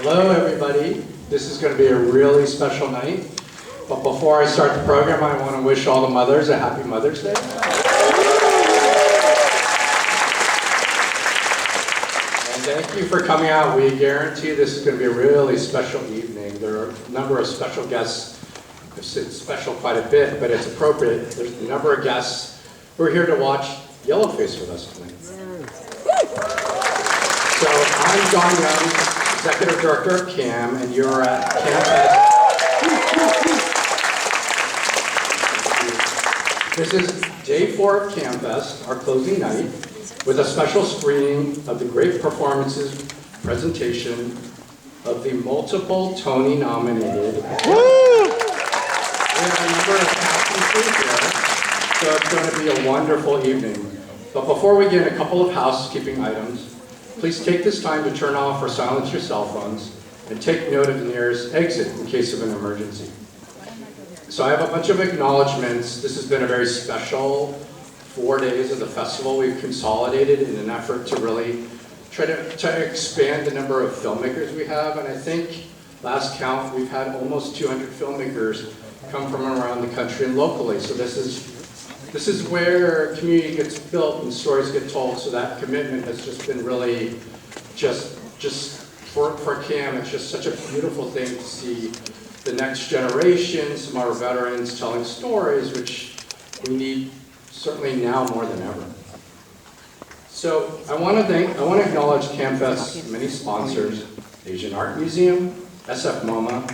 Hello, everybody. This is going to be a really special night. But before I start the program, I want to wish all the mothers a happy Mother's Day. And thank you for coming out. We guarantee this is going to be a really special evening. There are a number of special guests. I've said special quite a bit, but it's appropriate. There's a number of guests who are here to watch Yellowface with us tonight. So I'm John Young, Executive Director of CAAM, and you're at CAAMFest. This is day 4 of CAAMFest, our closing night, with a special screening of the great performances presentation of the multiple Tony nominated. We have a number of cast and crew here, so it's going to be a wonderful evening. But before we begin, a couple of housekeeping items. Please take this time to turn off or silence your cell phones and take note of the nearest exit in case of an emergency. So I have a bunch of acknowledgements. This has been a very special 4 days of the festival. We've consolidated in an effort to really try to expand the number of filmmakers we have. And I think last count, we've had almost 200 filmmakers come from around the country and locally. So this is where community gets built and stories get told. So that commitment has just been really just for CAAM, it's just such a beautiful thing to see the next generation, some of our veterans telling stories, which we need certainly now more than ever. So I want to acknowledge CAAMFest's many sponsors: Asian Art Museum, SF MoMA,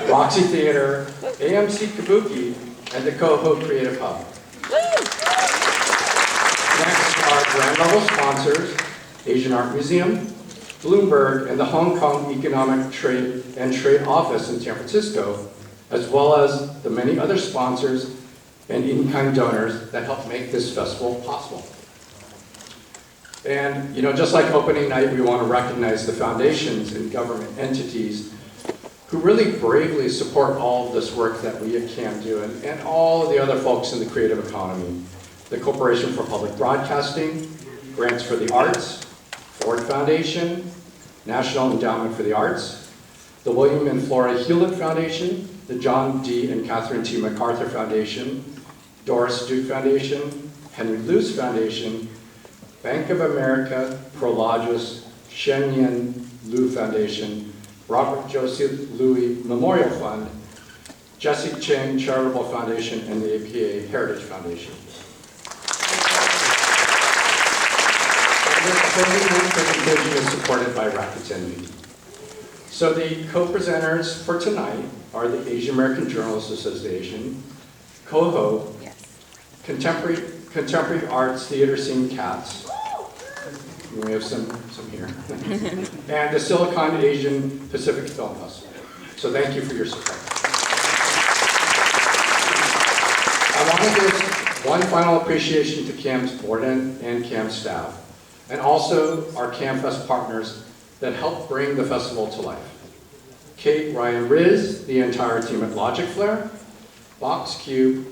Roxy Theater, AMC Kabuki, and the Coho Creative Hub. Next are brand level sponsors: Asian Art Museum, Bloomberg, and the Hong Kong Economic Trade Office in San Francisco, as well as the many other sponsors and in-kind donors that help make this festival possible. And just like opening night, we want to recognize the foundations and government entities who really bravely support all of this work that we at CAAM do, and all of the other folks in the creative economy. The Corporation for Public Broadcasting, Grants for the Arts, Ford Foundation, National Endowment for the Arts, the William and Flora Hewlett Foundation, the John D. and Catherine T. MacArthur Foundation, Doris Duke Foundation, Henry Luce Foundation, Bank of America, Prologis, Shen Yen Liu Foundation, Robert Joseph Louis Memorial Fund, Jesse Cheng Charitable Foundation, and the APA Heritage Foundation. This presentation is supported by Rakuten. So the co-presenters for tonight are the Asian American Journalists Association, COHO, Contemporary Arts Theater Scene Cats, we have some here, and the Silicon Asian Pacific Film Festival. So thank you for your support. I want to give one final appreciation to CAAM's board and CAAM staff, and also our CAAMFest partners that helped bring the festival to life. Kate, Ryan, Riz, the entire team at Logic Flare, Box Cube,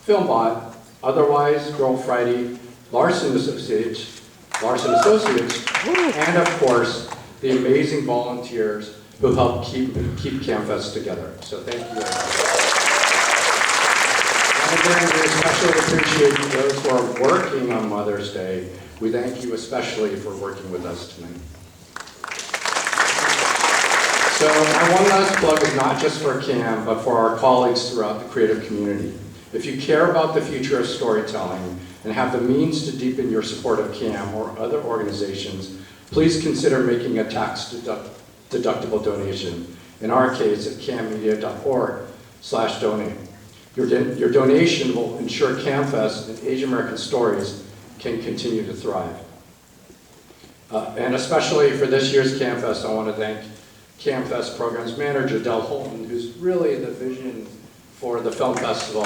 Filmbot, Otherwise, Girl Friday, Larson Associates, and of course, the amazing volunteers who help keep CAAMFest together. So thank you. And again, we especially appreciate those who are working on Mother's Day. We thank you especially for working with us tonight. So my one last plug is not just for CAAM, but for our colleagues throughout the creative community. If you care about the future of storytelling and have the means to deepen your support of CAAM or other organizations, please consider making a tax-deductible donation. In our case, at caammedia.org/donate. Your donation will ensure CAAMFest and Asian American stories can continue to thrive. And especially for this year's CAAMFest, I want to thank CAAMFest Programs Manager Del Holton, who's really the vision for the film festival.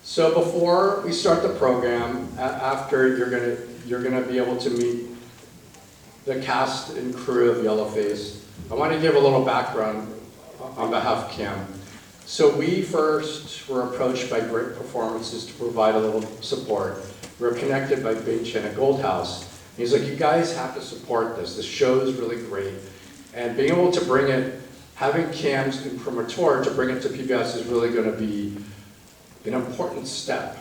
So before we start the program, after you're gonna be able to meet the cast and crew of Yellowface, I want to give a little background on behalf of CAAM. So we first were approached by Great Performances to provide a little support. We were connected by Big Chen at Gold House. He's like, you guys have to support this. This show is really great. And being able to bring it, having CAAM's imprimatur to bring it to PBS is really going to be an important step.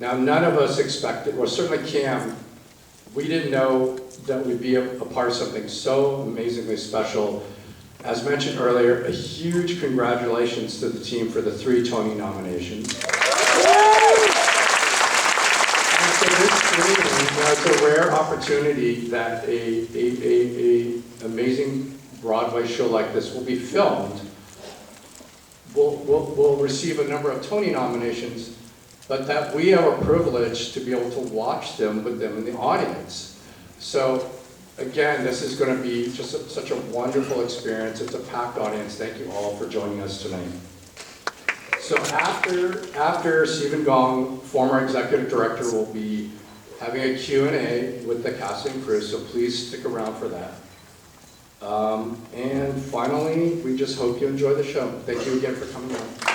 Now, none of us expected, well, certainly CAAM, we didn't know that we'd be a part of something so amazingly special. As mentioned earlier, a huge congratulations to the team for the 3 Tony nominations. It's a rare opportunity that a amazing Broadway show like this will be filmed. We'll receive a number of Tony nominations, but that we have a privilege to be able to watch them with them in the audience. So again, this is going to be just such a wonderful experience. It's a packed audience. Thank you all for joining us tonight. So after Stephen Gong, former executive director, will be having a Q&A with the cast and crew, so please stick around for that. And finally, we just hope you enjoy the show. Thank you again for coming out.